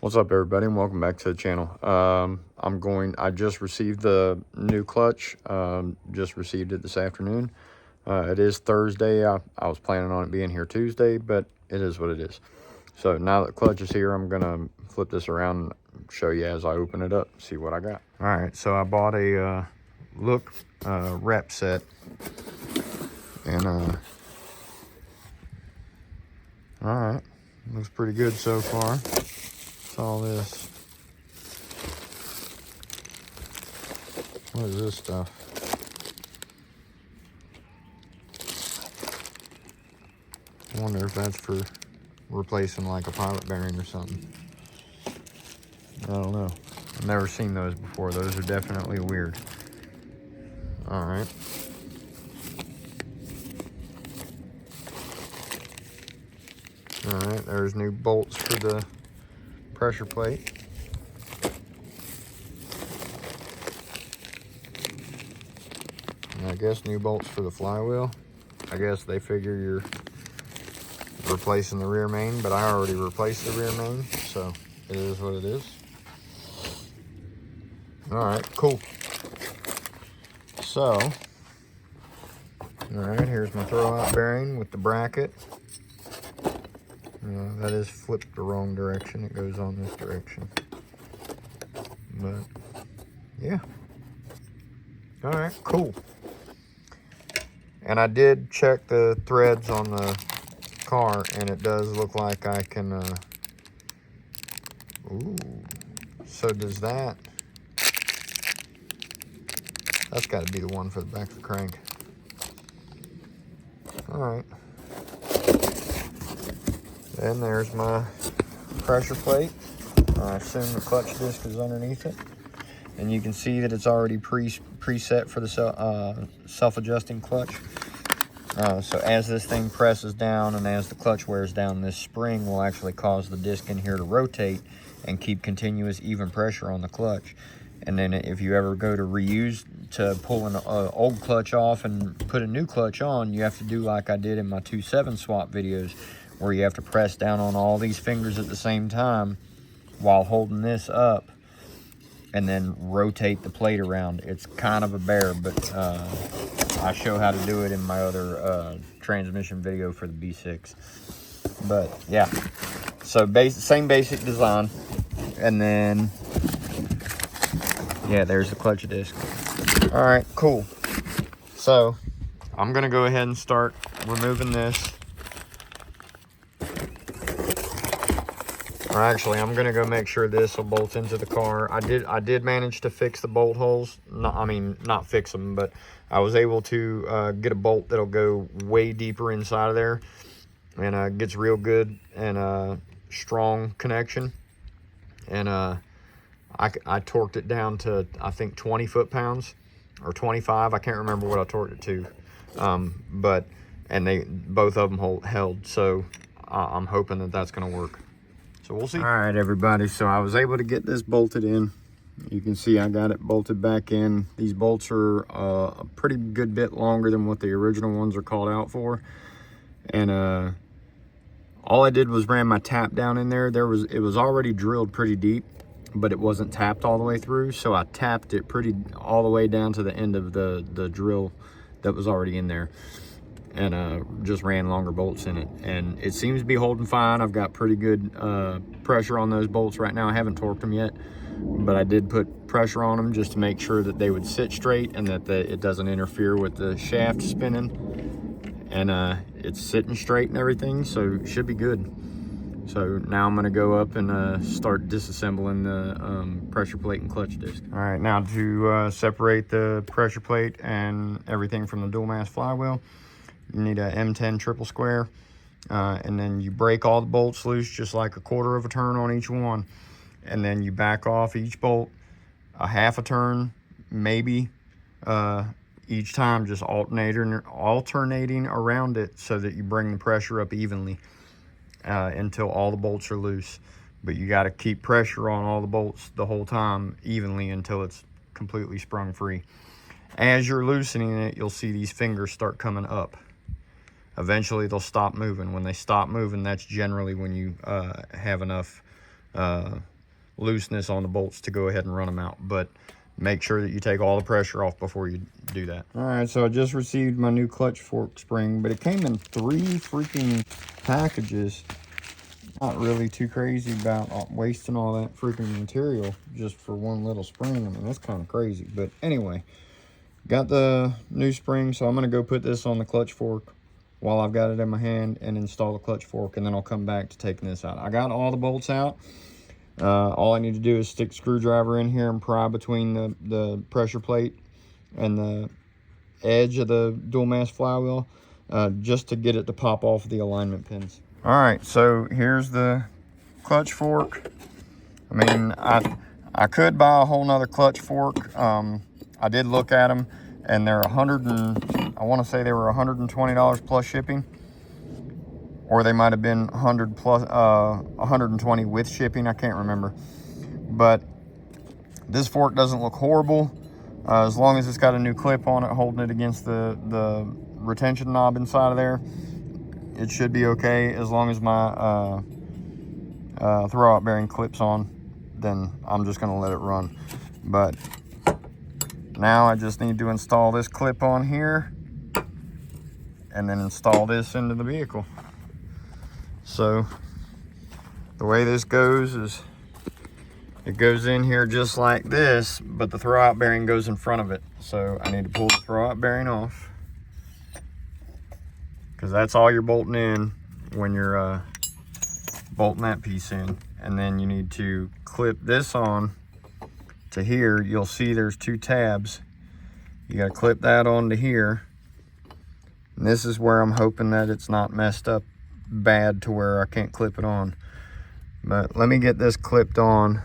What's up, everybody, and welcome back to the channel. I just received the new clutch. Just received it this afternoon. It is Thursday. I was planning on it being here Tuesday, but it is what it is. So now that the clutch is here, I'm gonna flip this around and show you as I open it up, see what I got. All right, so I bought a look rep set, and all right, looks pretty good so far. What's all this? What is this stuff? I wonder if that's for replacing like a pilot bearing or something. I don't know. I've never seen those before. Those are definitely weird. All right. All right, there's new bolts for the pressure plate. And I guess new bolts for the flywheel. I guess they figure you're replacing the rear main, but I already replaced the rear main, so it is what it is. All right, cool. So, all right, here's my throwout bearing with the bracket. That is flipped the wrong direction. It goes on this direction. But, yeah. All right, cool. And I did check the threads on the car, and it does look like I can, ooh. So does that, that's got to be the one for the back of the crank. All right. And there's my pressure plate. I assume the clutch disc is underneath it. And you can see that it's already preset for the self-adjusting clutch. So as this thing presses down and as the clutch wears down, this spring will actually cause the disc in here to rotate and keep continuous even pressure on the clutch. And then if you ever go to pull an old clutch off and put a new clutch on, you have to do like I did in my 2.7 swap videos, where you have to press down on all these fingers at the same time while holding this up and then rotate the plate around. It's kind of a bear, but I show how to do it in my other transmission video for the B6. But yeah, so same basic design. And then, yeah, there's the clutch disc. All right, cool. So I'm gonna go ahead and start removing this. Or actually, I'm gonna go make sure this will bolt into the car. I did manage to fix the bolt holes. Not fix them, but I was able to get a bolt that'll go way deeper inside of there, and gets real good and strong connection. And I torqued it down to, I think, 20 foot-pounds or 25. I can't remember what I torqued it to, and both of them held. So I'm hoping that that's gonna work. So we'll see. All right, everybody. So I was able to get this bolted in. You can see I got it bolted back in. These bolts are a pretty good bit longer than what the original ones are called out for. And all I did was ran my tap down in there. It was already drilled pretty deep, but it wasn't tapped all the way through. So I tapped it all the way down to the end of the drill that was already in there. And just ran longer bolts in it, and it seems to be holding fine. I've got pretty good pressure on those bolts right now. I haven't torqued them yet, but I did put pressure on them just to make sure that they would sit straight and that it doesn't interfere with the shaft spinning. And it's sitting straight and everything, so it should be good. So now I'm gonna go up and start disassembling the pressure plate and clutch disc. All right, now to separate the pressure plate and everything from the dual mass flywheel, you need a M10 triple square, and then you break all the bolts loose just like a quarter of a turn on each one, and then you back off each bolt a half a turn maybe each time, just alternating around it so that you bring the pressure up evenly until all the bolts are loose. But you got to keep pressure on all the bolts the whole time evenly until it's completely sprung free. As you're loosening it, you'll see these fingers start coming up. Eventually they'll stop moving. When they stop moving, that's generally when you have enough looseness on the bolts to go ahead and run them out. But make sure that you take all the pressure off before you do that. All right, so I just received my new clutch fork spring, but it came in 3 freaking packages. Not really too crazy about wasting all that freaking material just for one little spring. I mean, that's kind of crazy. But anyway, got the new spring, so I'm going to go put this on the clutch fork while I've got it in my hand and install the clutch fork, and then I'll come back to taking this out. I got all the bolts out. All I need to do is stick the screwdriver in here and pry between the pressure plate and the edge of the dual mass flywheel, just to get it to pop off the alignment pins. All right, so here's the clutch fork. I mean, I could buy a whole nother clutch fork. I did look at them, and they're I want to say they were $120 plus shipping, or they might have been 120 with shipping. I can't remember. But this fork doesn't look horrible, as long as it's got a new clip on it holding it against the retention knob inside of there. It should be okay. As long as my throwout bearing clips on, then I'm just going to let it run. But now I just need to install this clip on here and then install this into the vehicle. So the way this goes is it goes in here just like this, but the throwout bearing goes in front of it. So I need to pull the throwout bearing off, because that's all you're bolting in when you're bolting that piece in. And then you need to clip this on to here. You'll see there's 2 tabs. You got to clip that onto here. And this is where I'm hoping that it's not messed up bad to where I can't clip it on. But let me get this clipped on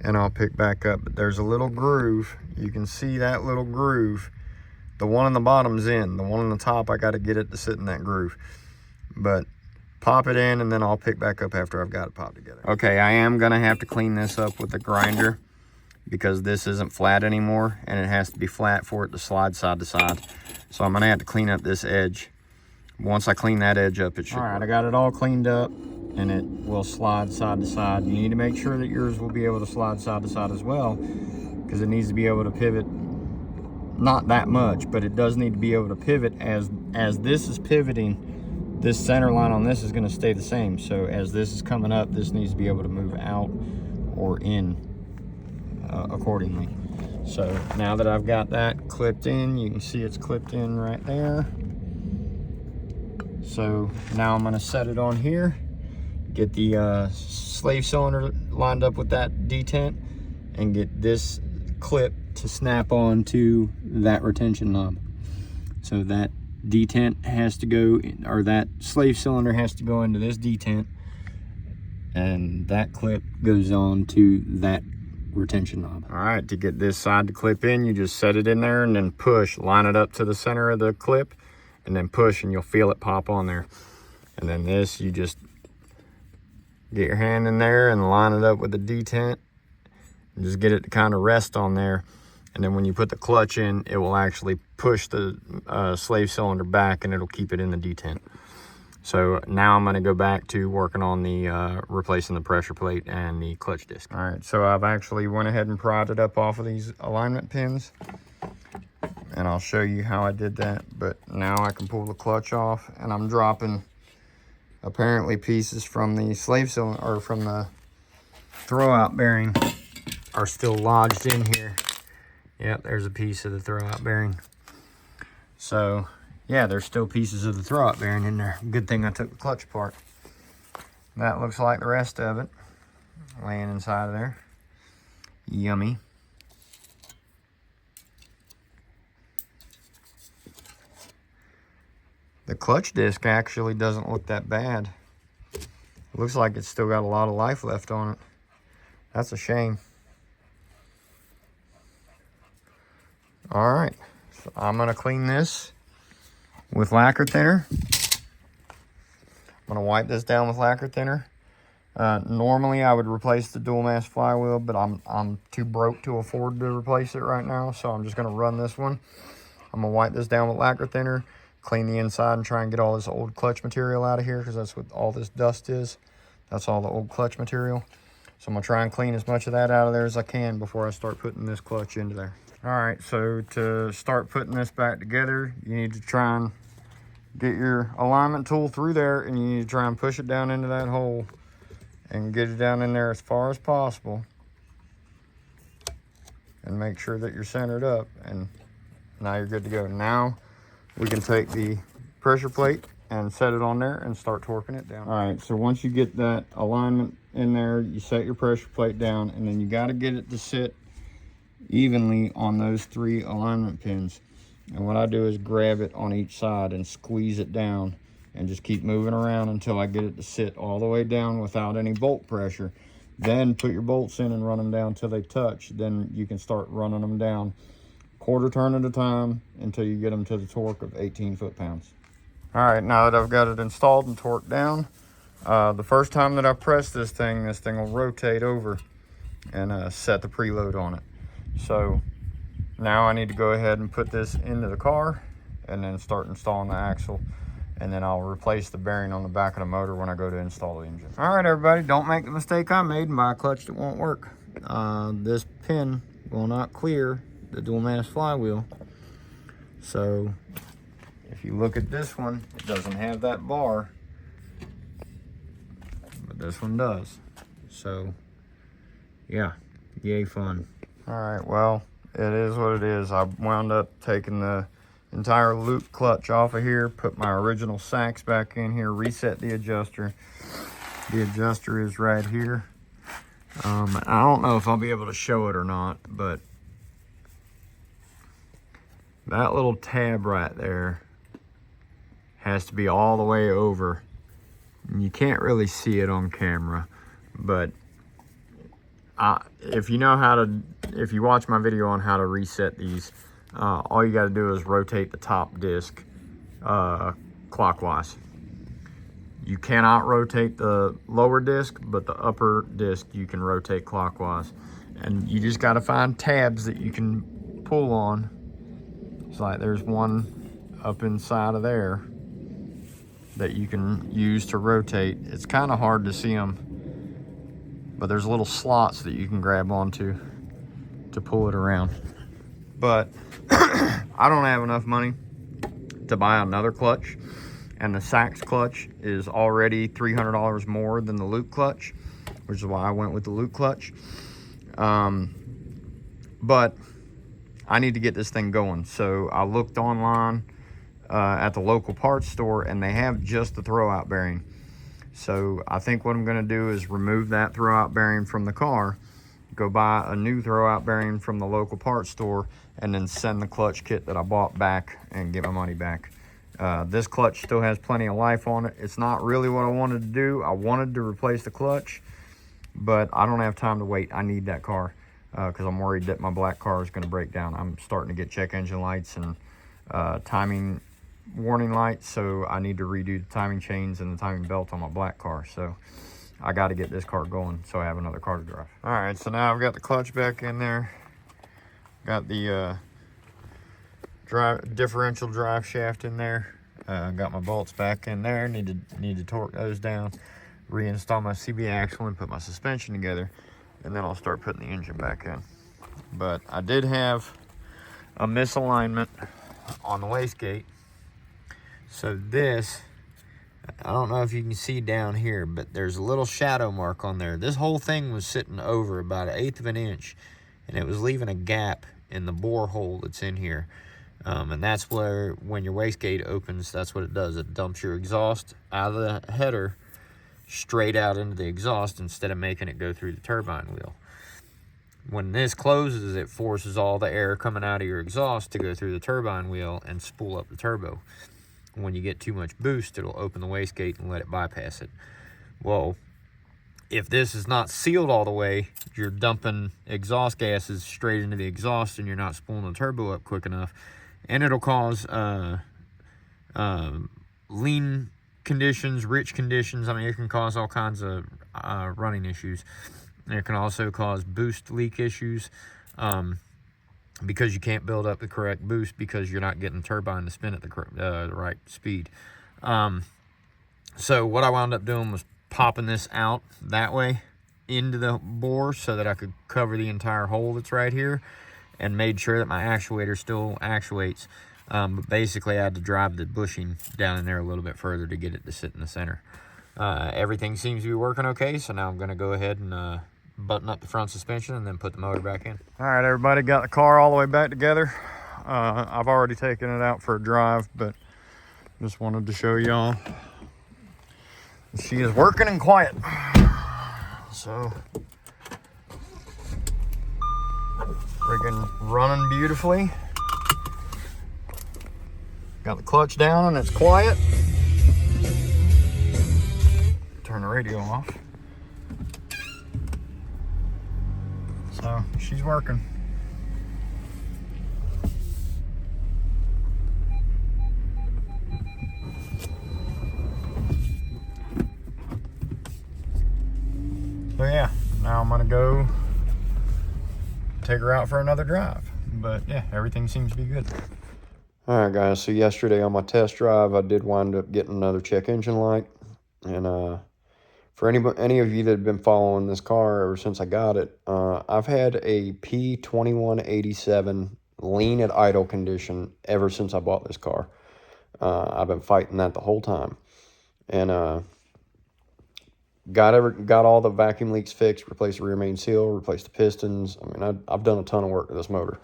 and I'll pick back up. But there's a little groove. You can see that little groove. The one on the bottom's in. The one on the top, I got to get it to sit in that groove. But pop it in and then I'll pick back up after I've got it popped together. Okay, I am going to have to clean this up with the grinder, because this isn't flat anymore and it has to be flat for it to slide side to side. So I'm going to have to clean up this edge. Once I clean that edge up, it should. All right, I got it all cleaned up and it will slide side to side. You need to make sure that yours will be able to slide side to side as well, because it needs to be able to pivot. Not that much, but it does need to be able to pivot. As this is pivoting, this center line on this is going to stay the same. So as this is coming up, this needs to be able to move out or in accordingly. So now that I've got that clipped in, you can see it's clipped in right there. So now I'm going to set it on here, get the slave cylinder lined up with that detent, and get this clip to snap on to that retention knob. So that detent has to go, or that slave cylinder has to go into this detent, and that clip goes on to that retention knob. All right, to get this side to clip in, you just set it in there and then push, line it up to the center of the clip, and then push, and you'll feel it pop on there. And then this, you just get your hand in there and line it up with the detent and just get it to kind of rest on there. And then when you put the clutch in, it will actually push the slave cylinder back and it'll keep it in the detent. So now I'm going to go back to working on the replacing the pressure plate and the clutch disc. All right, so I've actually went ahead and pried it up off of these alignment pins, and I'll show you how I did that. But now I can pull the clutch off, and I'm dropping apparently pieces from the slave cylinder, or from the throwout bearing, are still lodged in here. Yep, there's a piece of the throwout bearing. So yeah, there's still pieces of the throwout bearing in there. Good thing I took the clutch apart. That looks like the rest of it laying inside of there. Yummy. The clutch disc actually doesn't look that bad. It looks like it's still got a lot of life left on it. That's a shame. All right, so I'm gonna clean this with lacquer thinner. I'm gonna wipe this down with lacquer thinner. Normally I would replace the dual mass flywheel, but I'm too broke to afford to replace it right now, so I'm just gonna run this one. I'm gonna wipe this down with lacquer thinner, clean the inside, and try and get all this old clutch material out of here, because that's what all this dust is. That's all the old clutch material. So I'm gonna try and clean as much of that out of there as I can before I start putting this clutch into there. All right, so to start putting this back together, you need to try and get your alignment tool through there, and you need to try and push it down into that hole and get it down in there as far as possible. And make sure that you're centered up, and now you're good to go. Now we can take the pressure plate and set it on there and start torquing it down. All right, so once you get that alignment in there, you set your pressure plate down, and then you got to get it to sit evenly on those 3 alignment pins. And what I do is grab it on each side and squeeze it down and just keep moving around until I get it to sit all the way down without any bolt pressure. Then put your bolts in and run them down till they touch. Then you can start running them down quarter turn at a time until you get them to the torque of 18 foot-pounds. All right, now that I've got it installed and torqued down, the first time that I press this thing will rotate over and set the preload on it. So now I need to go ahead and put this into the car and then start installing the axle, and then I'll replace the bearing on the back of the motor when I go to install the engine. All right, everybody, don't make the mistake I made and buy a clutch that won't work. This pin will not clear the dual mass flywheel. So if you look at this one, it doesn't have that bar, but this one does. So yeah, yay fun. All right, well, it is what it is. I wound up taking the entire loop clutch off of here, put my original sacks back in here, reset the adjuster. The adjuster is right here. I don't know if I'll be able to show it or not, but that little tab right there has to be all the way over. You can't really see it on camera, but if you watch my video on how to reset these, all you got to do is rotate the top disc clockwise. You cannot rotate the lower disc, but the upper disc you can rotate clockwise. And you just got to find tabs that you can pull on. It's like there's one up inside of there that you can use to rotate. It's kind of hard to see them, but there's little slots that you can grab onto to pull it around. But I don't have enough money to buy another clutch, and the Sachs clutch is already $300 more than the loop clutch, which is why I went with the loop clutch. But I need to get this thing going. So I looked online at the local parts store, and they have just the throwout bearing. So I think what I'm going to do is remove that throwout bearing from the car, go buy a new throwout bearing from the local parts store, and then send the clutch kit that I bought back and get my money back. This clutch still has plenty of life on it. It's not really what I wanted to do. I wanted to replace the clutch, but I don't have time to wait. I need that car because I'm worried that my black car is going to break down. I'm starting to get check engine lights and timing warning lights, so I need to redo the timing chains and the timing belt on my black car. So I got to get this car going so I have another car to drive. All right, so now I've got the clutch back in there. Got the differential drive shaft in there. Got my bolts back in there. Need to torque those down, reinstall my CB axle, and put my suspension together, and then I'll start putting the engine back in. But I did have a misalignment on the wastegate. So this, I don't know if you can see down here, but there's a little shadow mark on there. This whole thing was sitting over about 1/8 of an inch, and it was leaving a gap in the bore hole that's in here. And that's where, when your wastegate opens, that's what it does. It dumps your exhaust out of the header straight out into the exhaust instead of making it go through the turbine wheel. When this closes, it forces all the air coming out of your exhaust to go through the turbine wheel and spool up the turbo. When you get too much boost, it'll open the wastegate and let it bypass it. Well, if this is not sealed all the way, you're dumping exhaust gases straight into the exhaust and you're not spooling the turbo up quick enough, and it'll cause lean conditions, rich conditions. I mean, it can cause all kinds of running issues. And it can also cause boost leak issues because you can't build up the correct boost because you're not getting the turbine to spin at the right speed. So what I wound up doing was popping this out that way into the bore so that I could cover the entire hole that's right here, and made sure that my actuator still actuates. But basically I had to drive the bushing down in there a little bit further to get it to sit in the center. Everything seems to be working okay, so now I'm going to go ahead and button up the front suspension and then put the motor back in. All right, everybody, got the car all the way back together. I've already taken it out for a drive, but just wanted to show y'all. She is working and quiet. So, freaking running beautifully. Got the clutch down and it's quiet. Turn the radio off. So, she's working. So yeah, now I'm gonna go take her out for another drive. But yeah, everything seems to be good. All right, guys, so yesterday on my test drive, I did wind up getting another check engine light. And for any of you that have been following this car ever since I got it, I've had a P2187 lean at idle condition ever since I bought this car. I've been fighting that the whole time. And got all the vacuum leaks fixed, replaced the rear main seal, replaced the pistons. I mean, I've done a ton of work to this motor.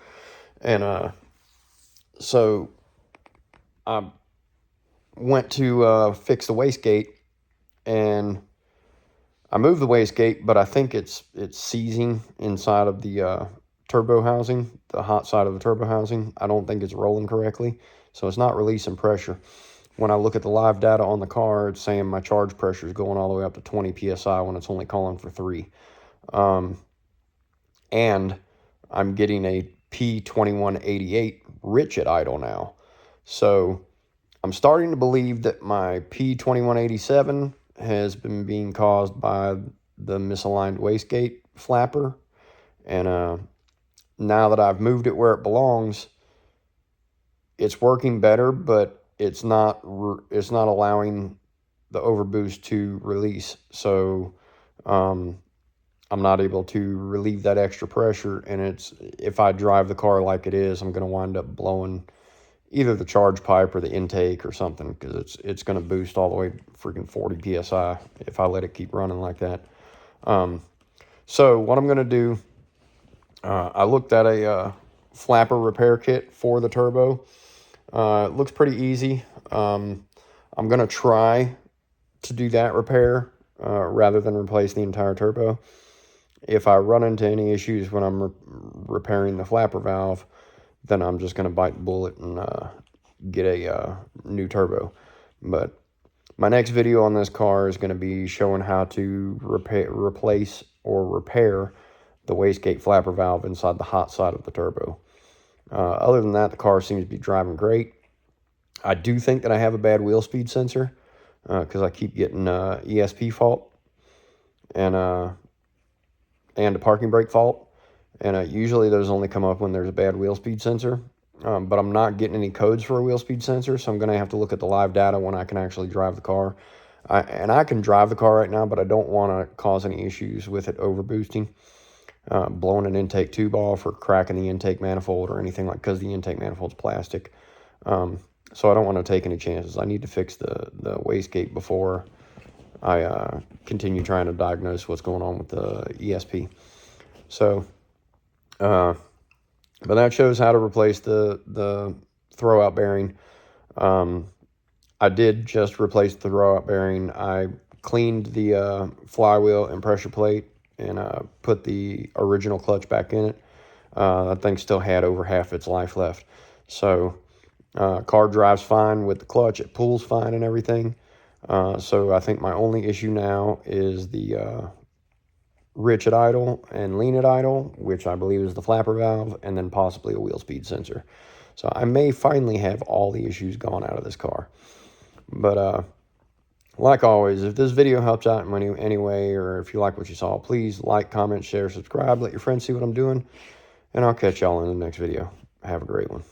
And so I went to fix the wastegate, and I moved the wastegate, but I think it's seizing inside of the turbo housing, the hot side of the turbo housing. I don't think it's rolling correctly, so it's not releasing pressure. When I look at the live data on the car, it's saying my charge pressure is going all the way up to 20 PSI when it's only calling for 3. And I'm getting a P2188 rich at idle now. So I'm starting to believe that my P2187 has been being caused by the misaligned wastegate flapper. And now that I've moved it where it belongs, it's working better, but it's not allowing the overboost to release. So I'm not able to relieve that extra pressure, and if I drive the car like it is, I'm going to wind up blowing either the charge pipe or the intake or something, because it's going to boost all the way freaking 40 PSI if I let it keep running like that. So what I'm going to do, I looked at a flapper repair kit for the turbo. It looks pretty easy. I'm going to try to do that repair rather than replace the entire turbo. If I run into any issues when I'm repairing the flapper valve, then I'm just going to bite the bullet and get a new turbo. But my next video on this car is going to be showing how to replace or repair the wastegate flapper valve inside the hot side of the turbo. Other than that, the car seems to be driving great. I do think that I have a bad wheel speed sensor because I keep getting ESP fault and a parking brake fault. And usually those only come up when there's a bad wheel speed sensor. But I'm not getting any codes for a wheel speed sensor, so I'm going to have to look at the live data when I can actually drive the car. I can drive the car right now, but I don't want to cause any issues with it overboosting, blowing an intake tube off or cracking the intake manifold or anything, because the intake manifold's plastic. So I don't want to take any chances. I need to fix the wastegate before I continue trying to diagnose what's going on with the ESP. So, but that shows how to replace the throwout bearing. I did just replace the throwout bearing. I cleaned the flywheel and pressure plate and put the original clutch back in it. That thing still had over half its life left. So car drives fine with the clutch. It pulls fine and everything. So I think my only issue now is the rich at idle and lean at idle, which I believe is the flapper valve, and then possibly a wheel speed sensor. So I may finally have all the issues gone out of this car. But like always, if this video helps out in any way, or if you like what you saw, please like, comment, share, subscribe, let your friends see what I'm doing, and I'll catch y'all in the next video. Have a great one.